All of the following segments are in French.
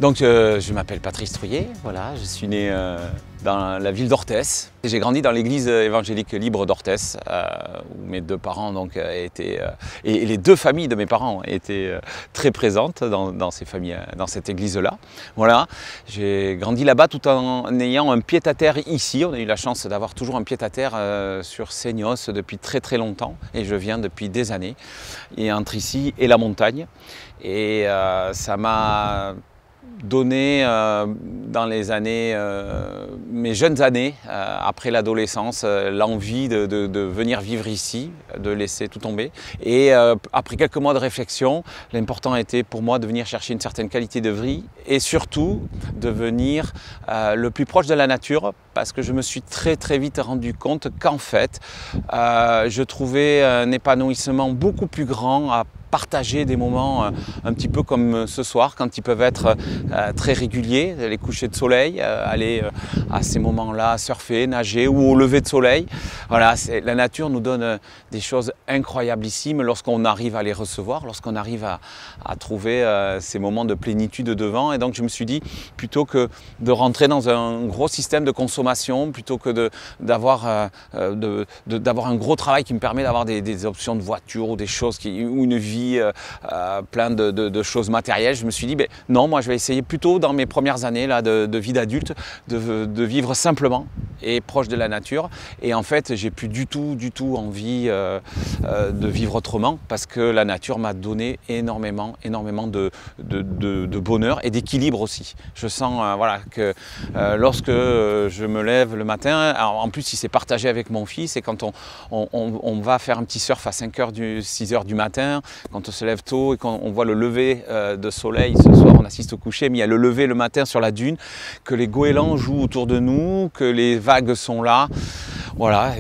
Donc je m'appelle Patrice Trouillet, voilà, je suis né dans la ville d'Orthès. J'ai grandi dans l'église évangélique libre d'Orthès, où mes deux parents donc, étaient, et les deux familles de mes parents étaient très présentes dans ces familles, dans cette église-là. Voilà, j'ai grandi là-bas tout en ayant un pied-à-terre ici. On a eu la chance d'avoir toujours un pied-à-terre sur Seignos depuis très longtemps, et je viens depuis des années, et entre ici et la montagne. Et ça m'a donné dans les années, mes jeunes années, après l'adolescence, l'envie de venir vivre ici, de laisser tout tomber. Et après quelques mois de réflexion, l'important était pour moi de venir chercher une certaine qualité de vie et surtout de venir le plus proche de la nature, parce que je me suis très vite rendu compte qu'en fait, je trouvais un épanouissement beaucoup plus grand à partager des moments un petit peu comme ce soir, quand ils peuvent être très réguliers, les couchers de soleil, aller à ces moments-là surfer, nager ou au lever de soleil. Voilà, la nature nous donne des choses incroyablissimes lorsqu'on arrive à les recevoir, lorsqu'on arrive à trouver ces moments de plénitude devant. Et donc je me suis dit, plutôt que de rentrer dans un gros système de consommation, plutôt que d'avoir un gros travail qui me permet d'avoir des options de voiture ou des choses ou une vie plein de choses matérielles, je me suis dit ben, non, moi je vais essayer plutôt dans mes premières années là, de vie d'adulte de vivre simplement et proche de la nature. Et en fait j'ai plus du tout envie de vivre autrement, parce que la nature m'a donné énormément de bonheur et d'équilibre aussi. Je sens voilà, que lorsque je me lève le matin, alors, en plus si c'est partagé avec mon fils, et quand on va faire un petit surf à 6 heures du matin, quand on se lève tôt et quand on voit le lever de soleil, ce soir on assiste au coucher, mais il y a le lever le matin sur la dune, que les goélands jouent autour de nous, que les vagues sont là. Voilà,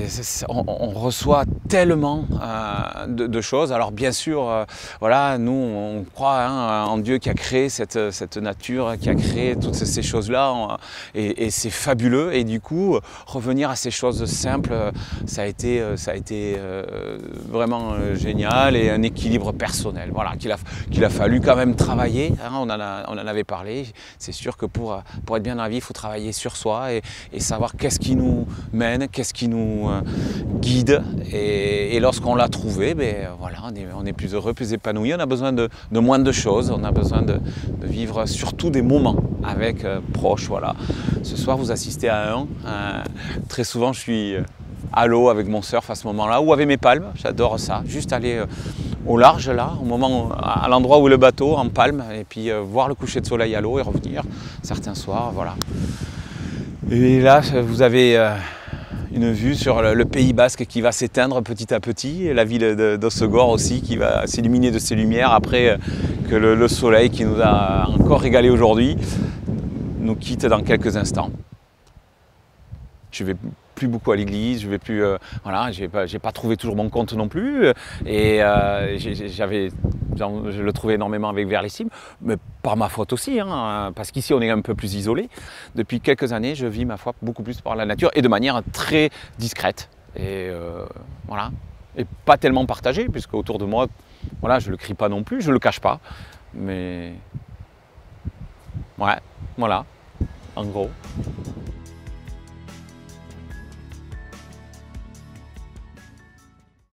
on reçoit tellement de choses. Alors bien sûr, voilà, nous on croit en Dieu qui a créé cette nature, qui a créé toutes ces choses-là, et c'est fabuleux. Et du coup, revenir à ces choses simples, ça a été vraiment génial, et un équilibre personnel. Voilà, qu'il a fallu quand même travailler. Hein, on en avait parlé. C'est sûr que pour être bien dans la vie, il faut travailler sur soi et savoir qu'est-ce qui nous mène, qu'est-ce qui nous guide, et lorsqu'on l'a trouvé, ben, voilà, on est plus heureux, plus épanoui. On a besoin de moins de choses, on a besoin de vivre surtout des moments avec proches. Voilà. Ce soir vous assistez à très souvent je suis à l'eau avec mon surf à ce moment-là, ou avec mes palmes, j'adore ça, juste aller au large là, à l'endroit où est le bateau, en palme, et puis voir le coucher de soleil à l'eau et revenir certains soirs, voilà. Et là vous avez une vue sur le Pays Basque qui va s'éteindre petit à petit, et la ville d'Hossegor aussi qui va s'illuminer de ses lumières après que le soleil qui nous a encore régalé aujourd'hui nous quitte dans quelques instants. Je vais plus beaucoup à l'église, je vais plus, voilà, j'ai pas trouvé toujours mon compte non plus, et je le trouvais énormément avec Verlissime, mais par ma faute aussi, hein, parce qu'ici on est un peu plus isolé. Depuis quelques années, je vis ma foi beaucoup plus par la nature, et de manière très discrète, et voilà, et pas tellement partagée, puisque autour de moi, voilà, je le crie pas non plus, je le cache pas, mais ouais, voilà, en gros.